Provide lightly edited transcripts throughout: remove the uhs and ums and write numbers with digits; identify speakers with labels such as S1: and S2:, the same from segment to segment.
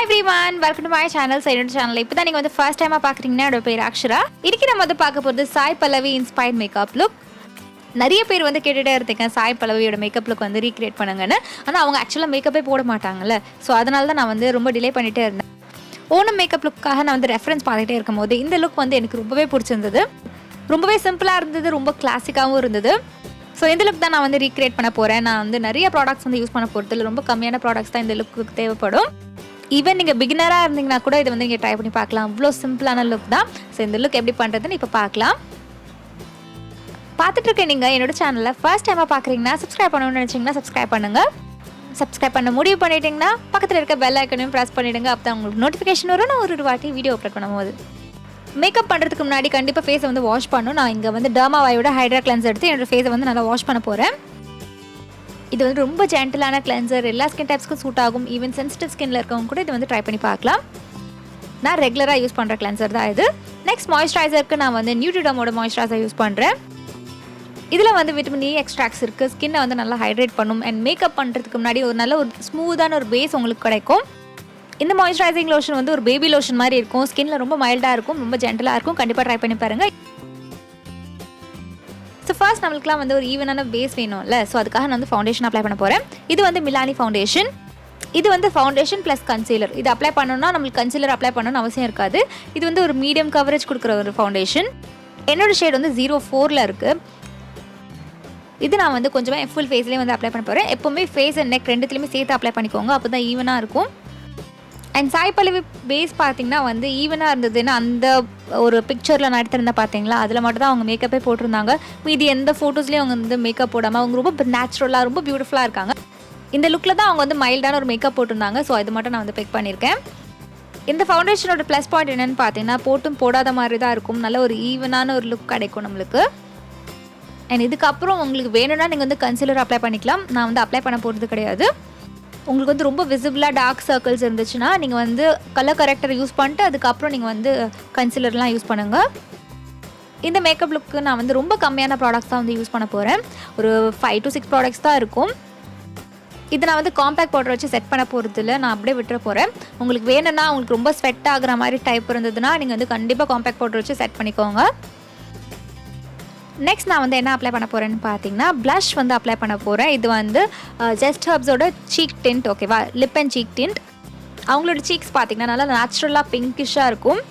S1: Hi everyone, welcome to my channel, Sai channel. இப்போ தான் நீங்க வந்து first time பாக்குறீங்கன்னா என்னோட பேர் அக்ஷரா. இன்னைக்கு நம்ம வந்து பார்க்க போறது Sai Pallavi inspired makeup look. நிறைய பேர் வந்து கேட்டுட்டே இருந்தீங்க சாய் பல்லவியோட மேக்கப் லுக் வந்து ரீக்ரியேட் பண்ணுங்கன்னு. ஆனா அவங்க एक्चुअली மேக்கப்பே போட மாட்டாங்கல. சோ அதனால தான் நான் வந்து ரொம்ப டிலே பண்ணிட்டே இருந்தேன். ஓணம் மேக்கப் லுக்காக நான் வந்து ரெஃபரன்ஸ் பார்த்துட்டே இருக்கும்போது இந்த லுக் வந்து எனக்கு ரொம்பவே பிடிச்சிருந்தது. ரொம்பவே சிம்பிளா இருந்தது, ரொம்ப கிளாசிக்காவும் இருந்தது. ஸோ இந்த லுக் தான் நான் வந்து ரீக்ரியேட் பண்ண போகிறேன். நான் வந்து நிறைய ப்ராடக்ட்ஸ் வந்து யூஸ் பண்ண போகிறது இல்லை, ரொம்ப கம்மியான ப்ராடக்ட்ஸ் தான் இந்த லுக்கு தேவைப்படும். ஈவன் நீங்கள் பிகினராக இருந்தீங்கன்னா கூட இதை வந்து நீங்கள் ட்ரை பண்ணி பார்க்கலாம். அவ்வளோ சிம்பிளான லுக் தான். ஸோ இந்த லுக் எப்படி பண்ணுறதுன்னு இப்போ பார்க்கலாம். பார்த்துட்டு இருக்க நீங்கள் என்னோட சேனலில் ஃபர்ஸ்ட் டைமாக பார்க்குறீங்கன்னா சப்ஸ்கிரைப் பண்ணணும்னு நினச்சிங்கன்னா சப்ஸ்கிரைப் பண்ணுங்கள். சப்ஸ்கிரைப் பண்ண முடிவு பண்ணிட்டீங்கன்னா பக்கத்தில் இருக்க பெல் ஐக்கனையும் ப்ரெஸ் பண்ணிவிடுங்க. அப்போ தான் உங்களுக்கு நோட்டிஃபிகேஷன் வரும் நான் ஒரு வாட்டி வீடியோ அப்லோட் பண்ணும்போது. மேக்கப் பண்ணுறதுக்கு முன்னாடி கண்டிப்பாக ஃபேஸை வந்து வாஷ் பண்ணணும். நான் இங்கே வந்து டெர்மாவைவோட ஹைட்ரா கிளென்சர் எடுத்து என்னோடய ஃபேஸை வந்து நல்லா வாஷ் பண்ண போகிறேன். இது வந்து ரொம்ப ஜென்டிலான கிளென்சர், எல்லா ஸ்கின் டைப்ஸ்க்கும் சூட் ஆகும். ஈவன் சென்சிட்டிவ் ஸ்கின்ல இருக்கவங்க கூட இது வந்து ட்ரை பண்ணி பார்க்கலாம். நான் ரெகுலராக யூஸ் பண்ணுற கிளென்சர் தான் இது. நெக்ஸ்ட் மாய்ஸ்சரைசருக்கு நான் வந்து நியூட்ரிடர்மோட மாய்ஸ்சரைசர் யூஸ் பண்ணுறேன். இதில் வந்து விட்டமின் இ எக்ஸ்ட்ராக்ட்ஸ் இருக்குது. ஸ்கின்னை வந்து நல்லா ஹைட்ரேட் பண்ணும். அண்ட் மேக்கப் பண்ணுறதுக்கு முன்னாடி ஒரு நல்ல ஒரு ஸ்மூத்தான ஒரு பேஸ் உங்களுக்கு கிடைக்கும். இந்த மாய்ஸ்சரைசிங் லோஷன் வந்து ஒரு பேபி லோஷன் மாதிரி இருக்கும். ஸ்கின்ல ரொம்ப மைல்டாக இருக்கும், ரொம்ப ஜென்டலாக இருக்கும். கண்டிப்பாக ட்ரை பண்ணி பாருங்கள். ஸோ ஃபர்ஸ்ட் நம்மளுக்குலாம் வந்து ஒரு ஈவனான பேஸ் வேணும்ல, ஸோ அதுக்காக நான் வந்து ஃபவுண்டேஷன் அப்ளை பண்ண போகிறேன். இது வந்து மிலானி ஃபவுண்டேஷன். இது வந்து ஃபவுண்டேஷன் ப்ளஸ் கன்சீலர். இது அப்ளை பண்ணணும்னா நம்மளுக்கு கன்சீலர் அப்ளை பண்ணணும்னு அவசியம் இருக்காது. இது வந்து ஒரு மீடியம் கவரேஜ் கொடுக்குற ஒரு ஃபவுண்டேஷன். என்னோடய ஷேட் வந்து 04 இருக்குது. இது நான் வந்து கொஞ்சமாக ஃபுல் ஃபேஸ்லேயே வந்து அப்ளை பண்ண போகிறேன். எப்போவுமே ஃபேஸ் அண்ட் நெக் ரெண்டுத்துலேயுமே சேர்த்து அப்ளை பண்ணிக்கோங்க, அப்போ தான் ஈவனாக இருக்கும். அண்ட் சாய் பல்லவி பேஸ் பார்த்திங்கன்னா வந்து ஈவனாக இருந்ததுன்னா அந்த ஒரு பிக்சரில் நான் எடுத்திருந்தேன் பார்த்தீங்களா, அதில் மட்டும் தான் அவங்க மேக்கப்பே போட்டிருந்தாங்க. மீதி எந்த ஃபோட்டோஸ்லேயும் அவங்க வந்து மேக்கப் போடாமல் அவங்க ரொம்ப நேச்சுரலாக ரொம்ப பியூட்டிஃபுல்லாக இருக்காங்க. இந்த லுக்கில் தான் அவங்க வந்து மைல்டான ஒரு மேக்கப் போட்டிருந்தாங்க. ஸோ அது மட்டும் நான் வந்து பிக் பண்ணியிருக்கேன். இந்த ஃபவுண்டேஷனோட ப்ளஸ் பாயிண்ட் என்னென்னு பார்த்தீங்கன்னா போட்டும் போடாத மாதிரி தான் இருக்கும். நல்ல ஒரு ஈவனான ஒரு லுக் கிடைக்கும் நம்மளுக்கு. அண்ட் இதுக்கப்புறம் உங்களுக்கு வேணும்னா நீங்கள் வந்து கன்சீலர் அப்ளை பண்ணிக்கலாம். நான் வந்து அப்ளை பண்ண போகிறது கிடையாது. உங்களுக்கு வந்து ரொம்ப விசிபிளாக டார்க் சர்க்கிள்ஸ் இருந்துச்சுன்னா நீங்கள் வந்து கலர் கரெக்டர் யூஸ் பண்ணிட்டு அதுக்கப்புறம் நீங்கள் வந்து கன்சீலர்லாம் யூஸ் பண்ணுங்கள். இந்த மேக்கப் லுக்கு நான் வந்து ரொம்ப கம்மியான ப்ராடக்ட்ஸ் தான் வந்து யூஸ் பண்ண போகிறேன். ஒரு 5 to 6 ப்ராடக்ட்ஸ் தான் இருக்கும். இது நான் வந்து காம்பேக்ட் பவுடர் வச்சு செட் பண்ண போகிறது இல்லை, நான் அப்படியே விட்டுற போகிறேன். உங்களுக்கு வேணும்னா உங்களுக்கு ரொம்ப ஸ்வெட் ஆகிற மாதிரி டைப் இருந்ததுன்னா நீங்கள் வந்து கண்டிப்பாக காம்பேக்ட் பவுடர் வச்சு செட் பண்ணிக்கோங்க. நெக்ஸ்ட் நான் வந்து என்ன அப்ளை பண்ண போகிறேன்னு பார்த்தீங்கன்னா ப்ளஷ் வந்து அப்ளை பண்ண போகிறேன். இது வந்து ஜஸ்ட் ஹர்ப்ஸோட சீக் டிண்ட், ஓகேவா, லிப் அண்ட் சீக் டிண்ட். அவங்களோட சீக்ஸ் பார்த்தீங்கன்னா நல்லா நேச்சுரலாக பிங்கிஷாக இருக்கும்.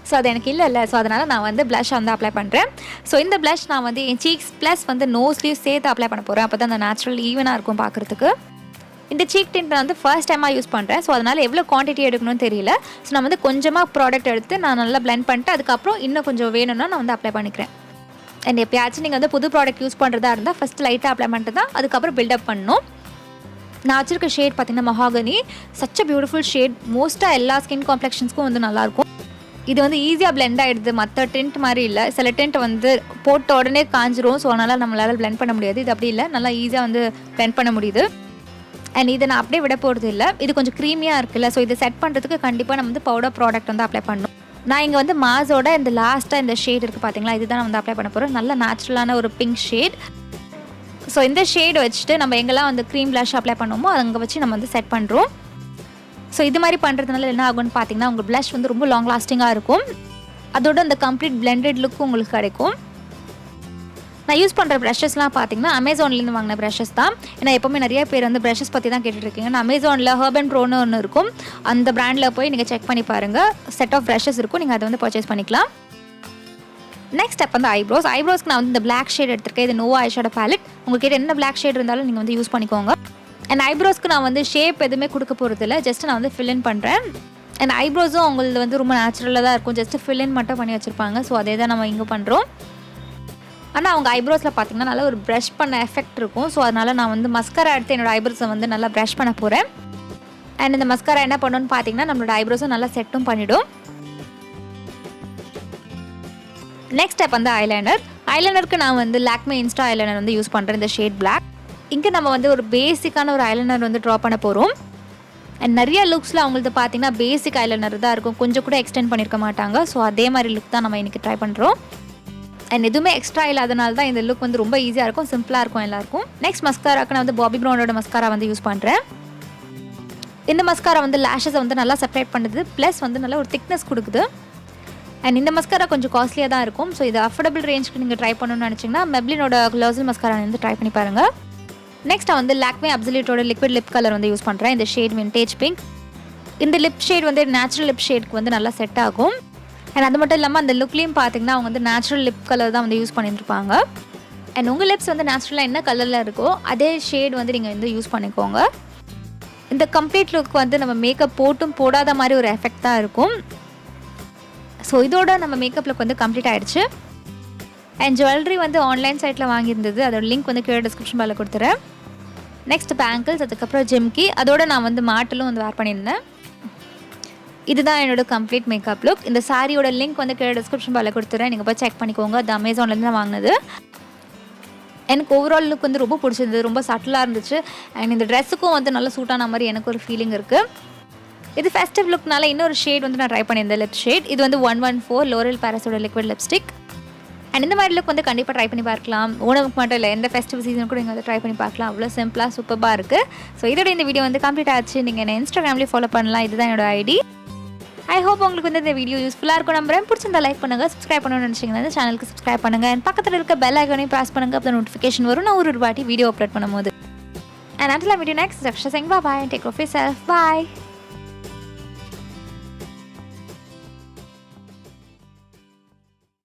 S1: ஸோ அது எனக்கு இல்லை, ஸோ அதனால் நான் வந்து ப்ளஷ் வந்து அப்ளை பண்ணுறேன். ஸோ இந்த ப்ளஷ் நான் வந்து என் சீக்ஸ் ப்ளஸ் வந்து நோஸ்லேயும் சேர்த்து அப்ளை பண்ண போகிறேன். அப்போ தான் அந்த நேச்சுரல் ஈவனாக இருக்கும் பார்க்குறதுக்கு. இந்த சீக் டிண்ட் நான் வந்து ஃபர்ஸ்ட் டைமாக யூஸ் பண்ணுறேன். ஸோ அதனால் எவ்வளோ குவான்டிட்டி எடுக்கணும்னு தெரியல. ஸோ நான் வந்து கொஞ்சமாக ப்ராடக்ட் எடுத்து நான் நல்லா பிளெண்ட் பண்ணிட்டு அதுக்கப்புறம் இன்னும் கொஞ்சம் வேணும்னா நான் வந்து அப்ளை பண்ணிக்கிறேன். அண்ட் எப்பயாச்சும் நீங்கள் வந்து புது ப்ராடக்ட் யூஸ் பண்ணுறதா இருந்தால் ஃபஸ்ட் லைட்டாக அப்ளை பண்ணிட்டு தான் அதுக்கப்புறம் பில்டப் பண்ணணும். நான் வச்சிருக்க ஷேட் பார்த்தீங்கன்னா mahogany. Such a beautiful shade. மோஸ்ட்டாக எல்லா ஸ்கின் காம்ப்ளெக்ஷன்ஸ்க்கும் வந்து நல்லாயிருக்கும். இது வந்து ஈஸியாக பிளெண்ட் ஆகிடுது. மற்ற டென்ட் மாதிரி இல்லை. சில டென்ட் வந்து போட்ட உடனே காஞ்சிரும். ஸோ அதனால் நம்மளால் பிளெண்ட் பண்ண முடியாது. இது அப்படி இல்லை, நல்லா ஈஸியாக வந்து பிளெண்ட் பண்ண முடியுது. அண்ட் இதை நான் அப்படியே விட போகிறது இல்லை. இது கொஞ்சம் க்ரீமியாக இருக்குல்ல, ஸோ இதை செட் பண்ணுறதுக்கு கண்டிப்பாக நம்ம வந்து பவுடர் ப்ராடக்ட் வந்து அப்ளை பண்ணணும். நான் இங்கே வந்து மாஸோட இந்த லாஸ்ட்டாக இந்த ஷேட் இருக்குது பார்த்தீங்களா, இதுதான் நான் வந்து அப்ளை பண்ண போகிறேன். நல்ல நேச்சுரலான ஒரு பிங்க் ஷேட். ஸோ இந்த ஷேட் வச்சுட்டு நம்ம எங்கெல்லாம் வந்து க்ரீம் ப்ளஷ் அப்ளை பண்ணுவோமோ அங்கே வச்சு நம்ம வந்து செட் பண்ணுறோம். ஸோ இது மாதிரி பண்ணுறதுனால என்ன ஆகும்னு பார்த்தீங்கன்னா உங்கள் ப்ளஷ் வந்து ரொம்ப லாங் லாஸ்டிங்காக இருக்கும். அதோட அந்த கம்ப்ளீட் பிளெண்டட் லுக்கு உங்களுக்கு கிடைக்கும். நான் யூஸ் பண்ணுற ப்ரஷஸ்லாம் பார்த்தீங்கன்னா அமேசான்லேருந்து வாங்கின ப்ரஷஸ் தான். ஏன்னா எப்போவுமே நிறைய பேர் வந்து ப்ரஷஸ் பற்றி தான் கேட்டுட்ருக்கீங்க. நான் அமேசானில் ஹர்ப் அண்ட் ப்ரோன்னு ஒன்று இருக்கும். அந்த ப்ராண்டில் போய் நீங்கள் செக் பண்ணி பாருங்கள். செட் ஆஃப் ப்ரஷஸ் இருக்கும், நீங்கள் அதை வந்து பர்ச்சேஸ் பண்ணிக்கலாம். நெக்ஸ்ட் ஸ்டெப் வந்து ஐப்ரோஸ். ஐப்ரோஸ்க்கு நான் வந்து இந்த பிளாக் ஷேட் எடுத்திருக்கேன். இது நோவா ஐஷேடோ பேலட். உங்கள்கிட்ட என்ன பிளாக் ஷேட் இருந்தாலும் நீங்கள் வந்து யூஸ் பண்ணிக்கோங்க. அண்ட் ஐப்ரோஸ்க்கு நான் வந்து ஷேப் எதுவுமே கொடுக்க போகிறது இல்லை, ஜஸ்ட் நான் வந்து ஃபில்லின் பண்ணுறேன். அண்ட் ஐப்ரோஸும் அவங்களுக்கு வந்து ரொம்ப நேச்சுரலாக தான் இருக்கும். ஜஸ்ட்டு ஃபில்லின் மட்டும் பண்ணி வச்சுருப்பாங்க. ஸோ அதே தான் நம்ம இங்கே பண்ணுறோம். ஆனால் அவங்க ஐப்ரோஸில் பார்த்திங்கன்னா நல்லா ஒரு ப்ரஷ் பண்ண எஃபெக்ட் இருக்கும். ஸோ அதனால் நான் வந்து மஸ்காரா எடுத்து என்னோடய ஐப்ரோஸை வந்து நல்லா ப்ரஷ் பண்ண போகிறேன். அண்ட் இந்த மஸ்காரா என்ன பண்ணணும்னு பார்த்தீங்கன்னா நம்மளோட ஐப்ரோஸும் நல்லா செட்டும் பண்ணிவிடும். நெக்ஸ்ட் ஸ்டெப் வந்து ஐலைனர். ஐலைனருக்கு நான் வந்து லாக்மே இன்ஸ்டா ஐலைனர் வந்து யூஸ் பண்ணுறேன், இந்த ஷேட் பிளாக். இங்கே நம்ம வந்து ஒரு பேசிக்கான ஒரு ஐலைனர் வந்து ட்ரா பண்ண போகிறோம். அண்ட் நிறைய லுக்ஸில் அவங்களுக்கு பார்த்தீங்கன்னா பேசிக் ஐலைனர் தான் இருக்கும், கொஞ்சம் கூட எக்ஸ்டெண்ட் பண்ணியிருக்க மாட்டாங்க. ஸோ அதே மாதிரி லுக் தான் நம்ம இன்றைக்கி ட்ரை பண்ணுறோம். அண்ட் எதுவுமே எக்ஸ்ட்ரா இல்லாதனால தான் இந்த லுக் வந்து ரொம்ப ஈஸியாக இருக்கும், சிம்பிளாக இருக்கும் எல்லாருக்கும். நெக்ஸ்ட் மஸ்காராக்கு நான் வந்து பாபி ப்ரௌனோட மஸ்காரா வந்து யூஸ் பண்ணுறேன். இந்த மஸ்காரா வந்து லேஷஸை வந்து நல்லா செப்பரேட் பண்ணுது, ப்ளஸ் வந்து நல்ல ஒரு திக்னஸ் கொடுக்குது. அண்ட் இந்த மஸ்காரா கொஞ்சம் காஸ்ட்லியாக தான் இருக்கும். ஸோ இது அஃபோர்டபுள் ரேஞ்சுக்கு நீங்கள் ட்ரை பண்ணணும்னு நினச்சிங்கன்னா மெப்ளினோட க்ளோசல் மஸ்காரா வந்து ட்ரை பண்ணி பாருங்கள். நெக்ஸ்ட் வந்து லாக்மே அப்சல்யூட்டோட லிக்விட் லிப் கலர் வந்து யூஸ் பண்ணுறேன். இந்த ஷேட் விண்டேஜ் பிங்க். இந்த லிப் ஷேட் வந்து நேச்சுரல் லிப் ஷேட்க்கு வந்து நல்லா செட் ஆகும். அண்ட் அது மட்டும் இல்லாமல் அந்த லுக்லேயும் பார்த்தீங்கன்னா அவங்க வந்து நேச்சுரல் லிப் கலர் தான் வந்து யூஸ் பண்ணியிருப்பாங்க. அண்ட் உங்கள் லிப்ஸ் வந்து நேச்சுரலாக என்ன கலரில் இருக்கோ அதே ஷேட் வந்து நீங்கள் வந்து யூஸ் பண்ணிக்கோங்க. இந்த கம்ப்ளீட் லுக் வந்து நம்ம மேக்கப் போட்டும் போடாத மாதிரி ஒரு எஃபெக்ட் தான் இருக்கும். ஸோ இதோட நம்ம மேக்கப் லுக் வந்து கம்ப்ளீட் ஆகிடுச்சு. அண்ட் ஜுவல்லரி வந்து ஆன்லைன் சைட்டில் வாங்கியிருந்தது, அதோட லிங்க் வந்து கீழே டிஸ்கிரிப்ஷன் பாக்ஸில் கொடுத்துறேன். நெக்ஸ்ட் பேங்கிள்ஸ், அதுக்கப்புறம் ஜிம்கி, அதோட நான் வந்து மாட்டலும் வந்து வேர் பண்ணியிருந்தேன். இதுதான் என்னோட கம்ப்ளீட் மேக்கப் லுக். இந்த சாரியோட லிங்க் வந்து கீழே டிஸ்கிரிப்ஷன் பாக்ஸில் கொடுத்துறேன், நீங்கள் போய் செக் பண்ணிக்கோங்க. அது அமேசான்லேருந்து தான் வாங்கினது. எனக்கு ஓவரால் லுக் வந்து ரொம்ப பிடிச்சிருந்தது, ரொம்ப சட்டிலாக இருந்துச்சு. அண்ட் இந்த ட்ரெஸ்ஸுக்கும் வந்து நல்லா சூட்டான மாதிரி எனக்கு ஒரு ஃபீலிங் இருக்குது. இது ஃபெஸ்டிவ் லுக்னால இன்னொரு ஷேட் வந்து நான் ட்ரை பண்ணியிருந்தேன், லிப் ஷேட். இது வந்து 114 லோரல் பாரஸோட லிக்விட் லிப்ஸ்டிக். அண்ட் இந்த மாதிரி லுக் வந்து கண்டிப்பாக ட்ரை பண்ணி பார்க்கலாம். ஓணமுக்கு மட்டும் இல்லை, எந்த ஃபெஸ்டிவ் சீசன் கூட நீங்கள் வந்து ட்ரை பண்ணி பார்க்கலாம். அவ்வளோ சிம்பிளாக சூப்பராக இருக்குது. ஸோ இதோட இந்த வீடியோ வந்து கம்ப்ளீட் ஆச்சு. நீங்கள் என்ன இன்ஸ்டாகிராம்லேயே ஃபாலோ பண்ணலாம். இதுதான் என்னோட ஐடி. ஐ ஹோப் உங்களுக்கு வந்து இந்த வீடியோ யூஸ்ஃபுல்லாக இருக்கும் நம்புறேன். பிடிச்சிருந்தா லைக் பண்ணுங்கள், சப்ஸ்கிரைப் பண்ணணும்னு நினச்சிங்கன்னா இந்த சேனலுக்கு சப்ஸ்கிரைப் பண்ணுங்கள். அண்ட் பக்கத்தில் இருக்க பெல் ஐக்கானையும் ப்ரெஸ் பண்ணுங்கள். அப்போ நோட்டிஃபிகேஷன் வரும் நான் ஒரு வாட்டி வீடியோ அப்லோட் பண்ணும்போது. And until I meet you next, Raksha saying bye bye and take care of yourself. Bye.